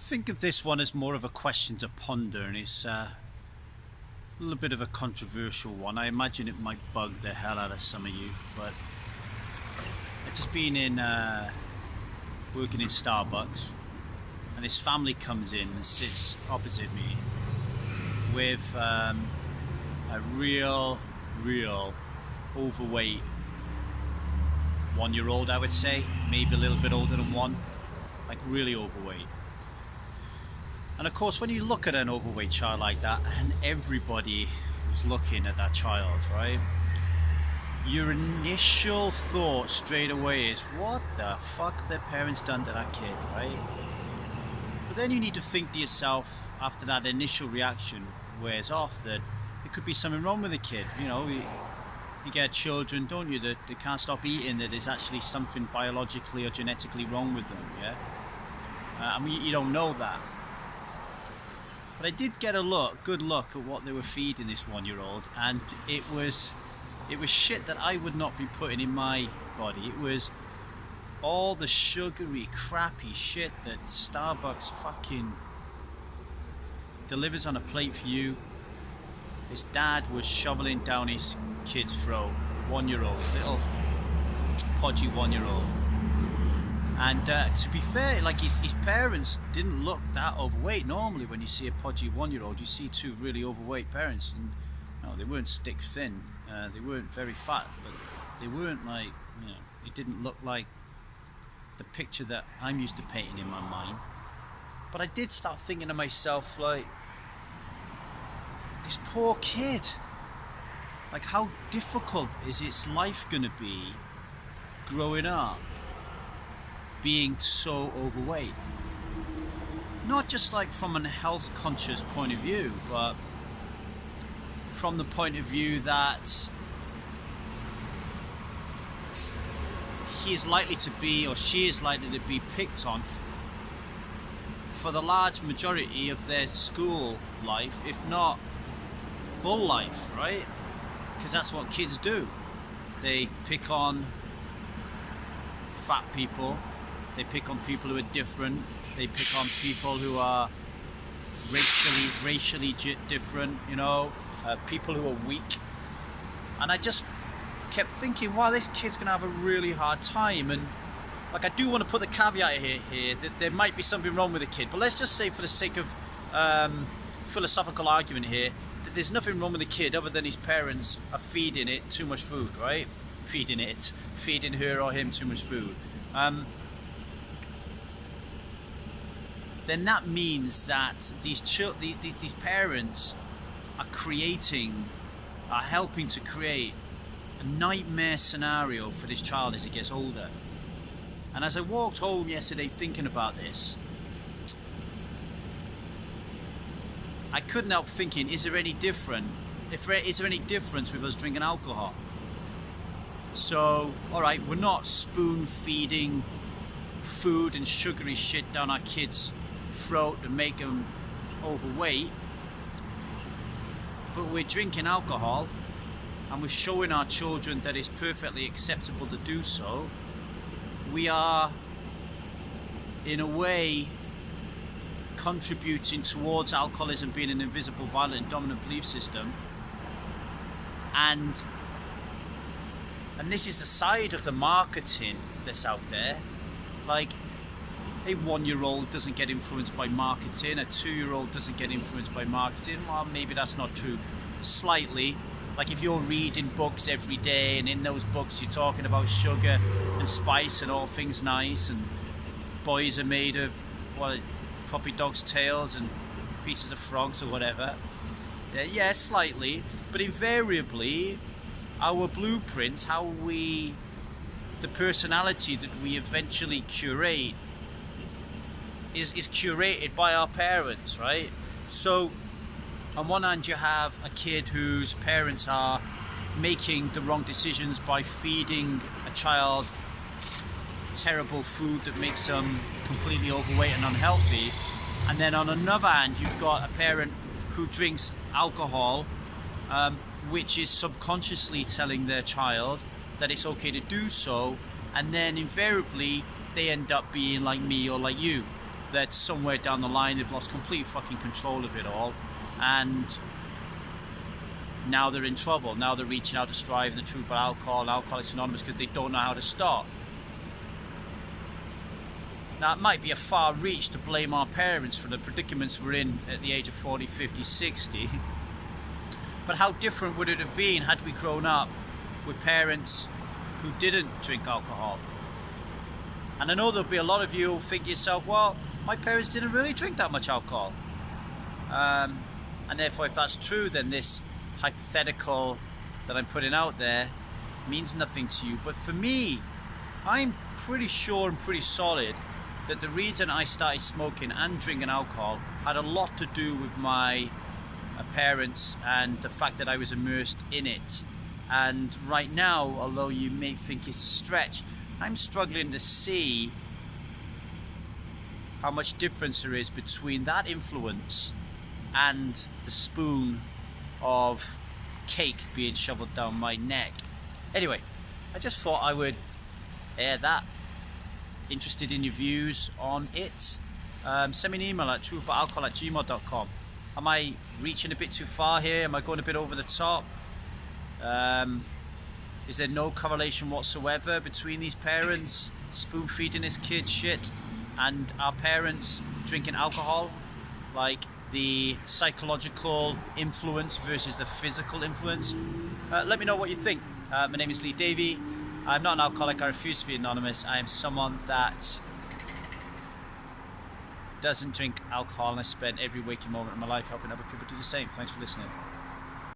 think of this one as more of a question to ponder, and it's a little bit of a controversial one. I imagine it might bug the hell out of some of you, but I've just been in working in Starbucks, and this family comes in and sits opposite me with a real overweight 1-year-old, I would say, maybe a little bit older than one, like really overweight. And of course, when you look at an overweight child like that, and everybody was looking at that child, right? Your initial thought straight away is, what the fuck have their parents done to that kid, right? But then you need to think to yourself, after that initial reaction wears off, that there could be something wrong with the kid. You know, you get children, don't you, that they can't stop eating, that there's actually something biologically or genetically wrong with them, yeah? I mean, you don't know that. But I did get a good look at what they were feeding this 1-year-old, and it was shit that I would not be putting in my body. It was all the sugary, crappy shit that Starbucks fucking delivers on a plate for you. His dad was shoveling down his kid's throat, 1-year-old, little podgy 1-year-old. And to be fair, like his parents didn't look that overweight. Normally when you see a podgy 1-year-old, you see two really overweight parents, and no, they weren't stick thin, they weren't very fat, but they weren't like, you know, it didn't look like the picture that I'm used to painting in my mind. But I did start thinking to myself, like, this poor kid, like, how difficult is its life gonna be growing up being so overweight? Not just like from a health conscious point of view, but from the point of view that he is likely to be, or she is likely to be, picked on for the large majority of their school life, if not full life, right? Because that's what kids do. They pick on fat people, they pick on people who are different, they pick on people who are racially different, you know, people who are weak. And I just kept thinking, wow, this kid's gonna have a really hard time. And like, I do want to put the caveat here that there might be something wrong with the kid, but let's just say, for the sake of philosophical argument here, that there's nothing wrong with the kid other than his parents are feeding it too much food, right? Feeding her or him too much food. Then that means that these parents are helping to create a nightmare scenario for this child as he gets older. And as I walked home yesterday thinking about this, I couldn't help thinking, is there any difference with us drinking alcohol? So, alright, we're not spoon feeding food and sugary shit down our kids' throat to make them overweight, but we're drinking alcohol, and we're showing our children that it's perfectly acceptable to do so. We are, in a way, contributing towards alcoholism being an invisible, violent, dominant belief system. And this is the side of the marketing that's out there. Like, a 1-year-old doesn't get influenced by marketing, a 2-year-old doesn't get influenced by marketing. Well, maybe that's not true. Slightly. Like, if you're reading books every day, and in those books you're talking about sugar and spice and all things nice, and boys are made of, well, puppy dogs' tails and pieces of frogs or whatever. Yeah, slightly. But invariably, our blueprint, the personality that we eventually curate is curated by our parents, right? So on one hand, you have a kid whose parents are making the wrong decisions by feeding a child terrible food that makes them completely overweight and unhealthy. And then on another hand, you've got a parent who drinks alcohol, which is subconsciously telling their child that it's okay to do so, and then invariably they end up being like me or like you. that somewhere down the line they've lost complete fucking control of it all, and now they're in trouble. Now they're reaching out to strive the truth about alcohol and Alcoholics Anonymous because they don't know how to stop. Now it might be a far reach to blame our parents for the predicaments we're in at the age of 40, 50, 60. But how different would it have been had we grown up with parents who didn't drink alcohol? And I know there'll be a lot of you who think to yourself, well, my parents didn't really drink that much alcohol. And therefore, if that's true, then this hypothetical that I'm putting out there means nothing to you. But for me, I'm pretty sure and pretty solid that the reason I started smoking and drinking alcohol had a lot to do with my parents and the fact that I was immersed in it. And right now, although you may think it's a stretch, I'm struggling to see how much difference there is between that influence and the spoon of cake being shoveled down my neck. Anyway, I just thought I would air that. Interested in your views on it? Send me an email at truthaboutalcohol@gmail.com. Am I reaching a bit too far here? Am I going a bit over the top? Is there no correlation whatsoever between these parents spoon feeding this kid shit and our parents drinking alcohol? Like the psychological influence versus the physical influence? Let me know what you think. My name is Lee Davey. I'm not an alcoholic. I refuse to be anonymous. I am someone that doesn't drink alcohol, and I spend every waking moment of my life helping other people do the same. Thanks for listening.